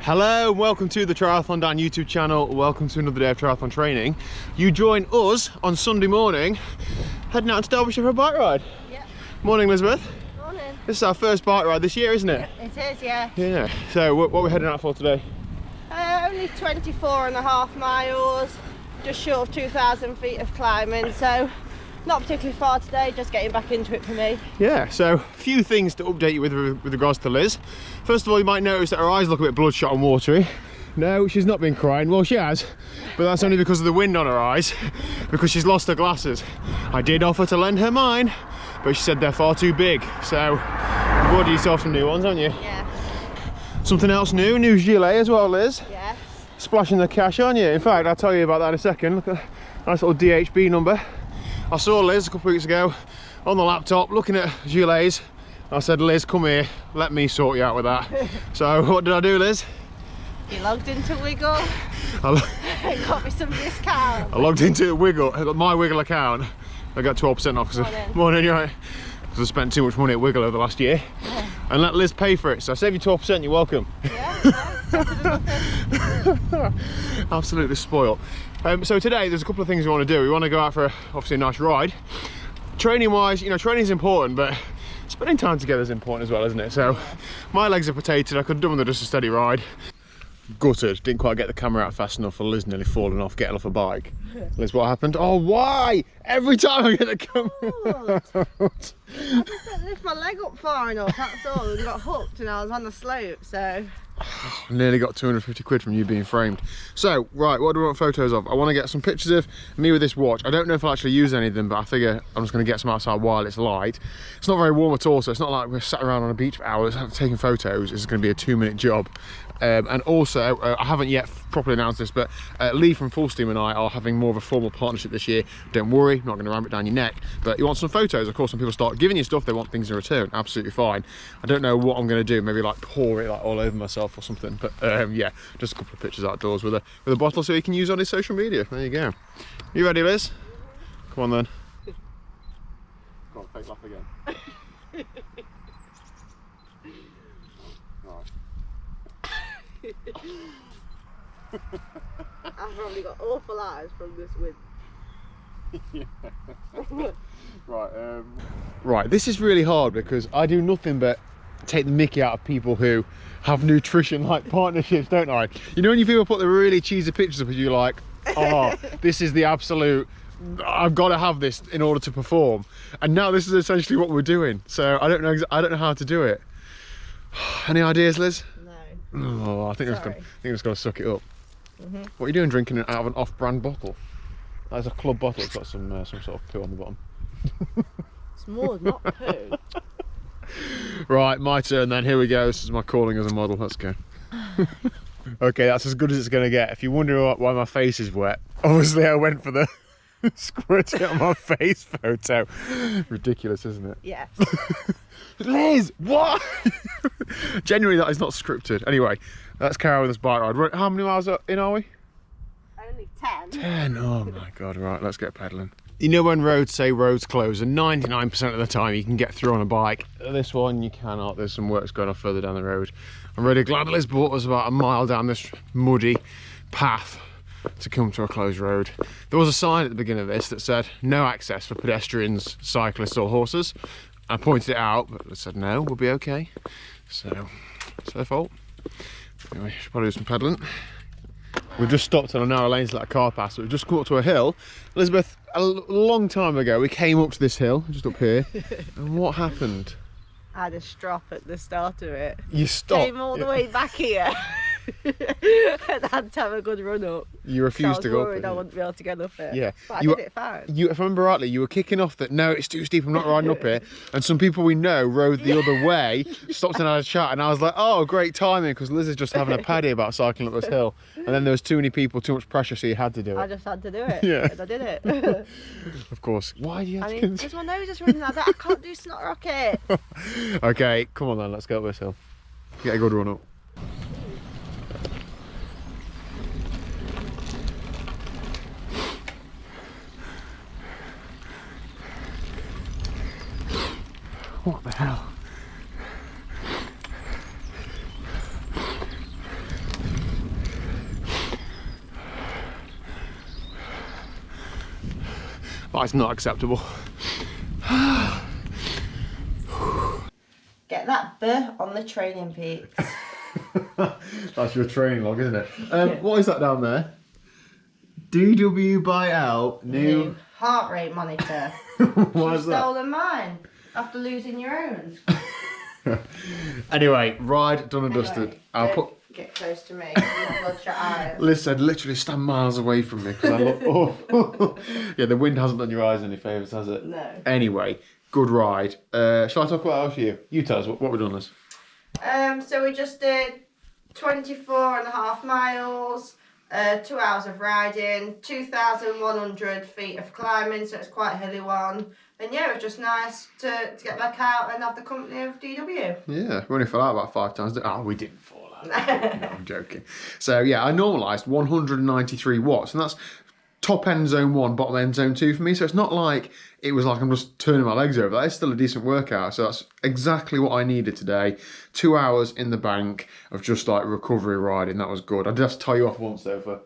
Hello and welcome to the TriathlonDan YouTube channel. Welcome to another day of triathlon training. You join us on Sunday morning, heading out to Derbyshire for a bike ride. Yep. Morning, Elizabeth. Morning. This is our first bike ride this year, isn't it? It is, yeah. Yeah. So what are we heading out for today? Only 24.5 miles, just short of 2,000 feet of climbing, so not particularly far today, just getting back into it for me. Yeah, so a few things to update you with regards to Liz. First of all, you might notice that her eyes look a bit bloodshot and watery. No, she's not been crying. Well, she has, but that's only because of the wind on her eyes, because she's lost her glasses. I did offer to lend her mine, but she said they're far too big. So you've ordered yourself some new ones, haven't you? Yeah. Something else new gilet as well, Liz. Yeah. Splashing the cash on you. In fact, I'll tell you about that in a second. Look at that nice little DHB number. I saw Liz a couple of weeks ago on the laptop looking at gilets. I said, Liz, come here, let me sort you out with that. So what did I do, Liz? You logged into Wiggle. Got me some discount. I logged into Wiggle, I got my Wiggle account. I got 12% off. Morning, you're right. Because I spent too much money at Wiggle over the last year. Yeah. And let Liz pay for it. So I save you 12%, you're welcome. Yeah. Absolutely spoiled. So today there's a couple of things we want to do. We want to go out for obviously a nice ride. Training wise, you know, training is important, but spending time together is important as well, isn't it? So my legs are potatoed. I could have done with just a steady ride. Gutted, didn't quite get the camera out fast enough for Liz nearly falling off, getting off a bike. Liz, what happened? Oh, why? Every time I get the camera out. I just didn't lift my leg up far enough, that's all. And got hooked and I was on the slope, so. Nearly got 250 quid from you being framed. So, right, what do we want photos of? I want to get some pictures of me with this watch. I don't know if I'll actually use any of them, but I figure I'm just going to get some outside while it's light. It's not very warm at all, so it's not like we're sat around on a beach for hours taking photos. It's going to be a 2-minute job. And also, I haven't yet properly announced this, but Lee from Full Steam and I are having more of a formal partnership this year. Don't worry, I'm not going to ram it down your neck, but you want some photos. Of course, when people start giving you stuff, they want things in return. Absolutely fine. I don't know what I'm going to do, maybe like pour it like all over myself or something, but yeah, just a couple of pictures outdoors with a bottle so he can use on his social media. There you go. You ready, Liz? Come on then. Come on, fake laugh again. I've probably got awful eyes from this wind. Right, this is really hard because I do nothing but take the mickey out of people who have nutrition like partnerships, don't I? You know when you people put the really cheesy pictures up and you're like, oh, this is the absolute, I've got to have this in order to perform. And now this is essentially what we're doing. So I don't know how to do it. Any ideas, Liz? No. Oh, I think I'm just gonna suck it up. What are you doing drinking it out of an off-brand bottle? That's a club bottle. It's got some sort of poo on the bottom. It's more, not poo. Right, my turn then. Here we go. This is my calling as a model. Let's go. Okay, that's as good as it's going to get. If you're wondering why my face is wet, obviously I went for the squirt it on my face photo. Ridiculous, isn't it? Yes. Liz, what? Genuinely, that is not scripted. Anyway, let's carry on with this bike ride. How many miles in are we? Only 10. 10, oh my God, right, let's get pedaling. You know when roads say roads closed, and 99% of the time you can get through on a bike. This one you cannot, there's some works going on further down the road. I'm really glad Liz brought us about a mile down this muddy path to come to a closed road. There was a sign at the beginning of this that said no access for pedestrians, cyclists or horses. I pointed it out, but Liz said no, we'll be okay. So, it's their fault. Anyway, should probably do some pedaling. We've just stopped on a narrow lane to let a car pass, so we've just come up to a hill. Elizabeth, a long time ago, we came up to this hill, just up here, and what happened? I had a strop at the start of it. You stopped? Came all the way back here. And I had to have a good run up. You refused to go up it. I wouldn't be able to get up it. Yeah. But I did it fine. If I remember rightly, you were kicking off that, no, it's too steep, I'm not riding up here. And some people we know rode the other way, stopped and had a chat, and I was like, oh, great timing, because Liz is just having a paddy about cycling up this hill. And then there was too many people, too much pressure, so you had to do it. I just had to do it. Yeah. And I did it. Of course. Why do you have to? Because my nose is running like that. I can't do snot rocket. Okay, come on then, let's go up this hill. Get a good run up. What the hell? That is not acceptable. Get that burr on the training peaks. That's your training log, isn't it? What is that down there? DW by L, new heart rate monitor. Why is that? You've stolen mine after losing your own. Anyway, ride done and dusted. I'll get close to me. You'll bloodshot eyes. Listen, literally stand miles away from me because I look. Oh, yeah, the wind hasn't done your eyes any favours, has it? No. Anyway, good ride. Shall I talk about else you? You tell us what we've done this. So we just did 24.5 miles, 2 hours of riding, 2,100 feet of climbing, so it's quite a hilly one. And yeah, it was just nice to get back out and have the company of DW. Yeah, we only fell out about 5 times. Oh, we didn't fall out. No, I'm joking. So yeah, I normalised 193 watts, and that's top end zone 1, bottom end zone 2 for me. So it's not like it was like I'm just turning my legs over. That is still a decent workout. So that's exactly what I needed today. 2 hours in the bank of just like recovery riding. That was good. I did have to tie you off once though for,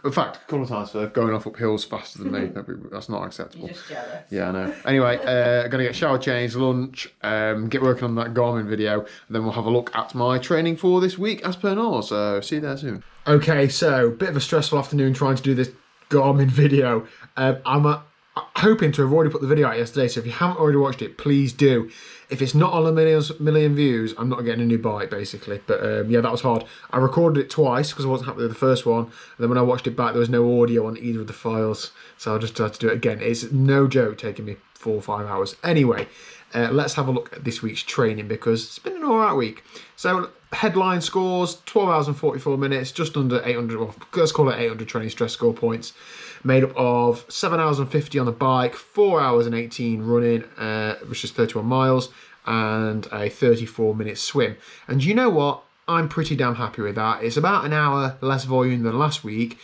in fact, a couple of times for going off up hills faster than me. That's not acceptable. You're just jealous. Yeah, I know. Anyway, I'm going to get shower changed, lunch, get working on that Garmin video, and then we'll have a look at my training for this week as per normal. So see you there soon. Okay, so bit of a stressful afternoon trying to do this Garmin video. I'm hoping to have already put the video out yesterday, so if you haven't already watched it, please do. If it's not on a million views, I'm not getting a new bike, basically. But yeah, that was hard. I recorded it twice because I wasn't happy with the first one. And then when I watched it back, there was no audio on either of the files. So I just had to do it again. It's no joke taking me 4 or 5 hours. Anyway, let's have a look at this week's training because it's been an alright week. So headline scores, 12 hours and 44 minutes, just under 800, well, let's call it 800 training stress score points. Made up of 7 hours and 50 on the bike, 4 hours and 18 running, which is 31 miles, and a 34-minute swim. And you know what? I'm pretty damn happy with that. It's about an hour less volume than last week,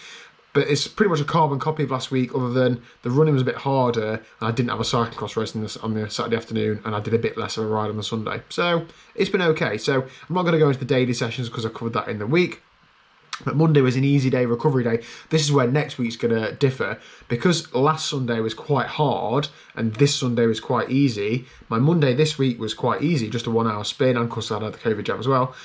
but it's pretty much a carbon copy of last week, other than the running was a bit harder, and I didn't have a cyclocross race on the Saturday afternoon, and I did a bit less of a ride on the Sunday. So it's been okay. So I'm not going to go into the daily sessions because I covered that in the week. But Monday was an easy day, recovery day. This is where next week's going to differ. Because last Sunday was quite hard and this Sunday was quite easy, my Monday this week was quite easy, just a 1 hour spin, and of course I had the COVID jab as well.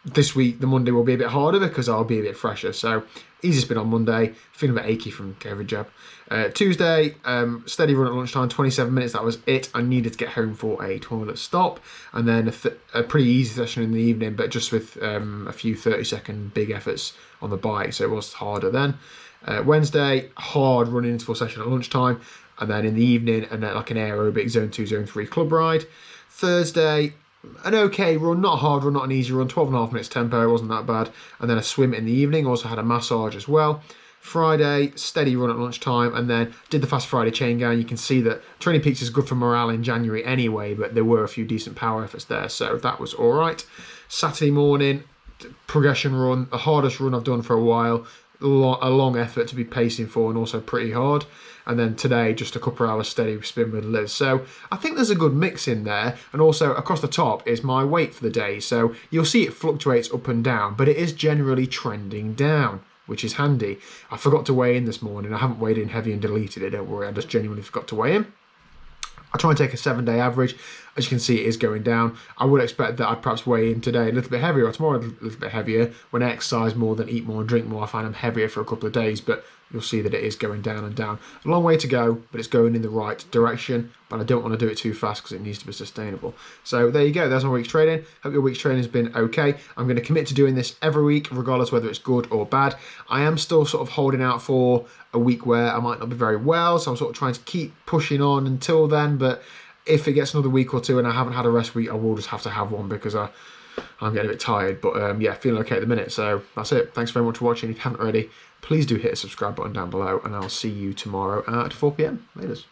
This week, the Monday will be a bit harder because I'll be a bit fresher. So easy spin on Monday, feeling a bit achy from COVID jab. Tuesday, steady run at lunchtime, 27 minutes, that was it. I needed to get home for a toilet stop. And then a pretty easy session in the evening, but just with a few 30-second big efforts on the bike, so it was harder then. Wednesday, hard running interval session at lunchtime. And then in the evening, and then like an aerobic zone 2, zone 3 club ride. Thursday, an okay run, not a hard run, not an easy run, 12.5 minutes tempo, it wasn't that bad. And then a swim in the evening, also had a massage as well. Friday, steady run at lunchtime, and then did the Fast Friday chain gang. You can see that Training Peaks is good for morale in January anyway, but there were a few decent power efforts there, so that was all right. Saturday morning, progression run, the hardest run I've done for a while, a long effort to be pacing for, and also pretty hard. And then today, just a couple of hours steady spin with Liz. So I think there's a good mix in there. And also across the top is my weight for the day. So you'll see it fluctuates up and down, but it is generally trending down, which is handy. I forgot to weigh in this morning. I haven't weighed in heavy and deleted it, don't worry. I just genuinely forgot to weigh in. I try and take a 7-day average. As you can see, it is going down. I would expect that I'd perhaps weigh in today a little bit heavier, or tomorrow a little bit heavier. When I exercise more than eat more and drink more, I find I'm heavier for a couple of days, but you'll see that it is going down and down. A long way to go, but it's going in the right direction, but I don't want to do it too fast because it needs to be sustainable. So there you go, there's my week's training. Hope your week's training has been okay. I'm going to commit to doing this every week, regardless whether it's good or bad. I am still sort of holding out for a week where I might not be very well, so I'm sort of trying to keep pushing on until then, but if it gets another week or two and I haven't had a rest week, I will just have to have one because I'm getting a bit tired. But yeah, feeling okay at the minute. So that's it. Thanks very much for watching. If you haven't already, please do hit the subscribe button down below, and I'll see you tomorrow at 4 PM. Laters.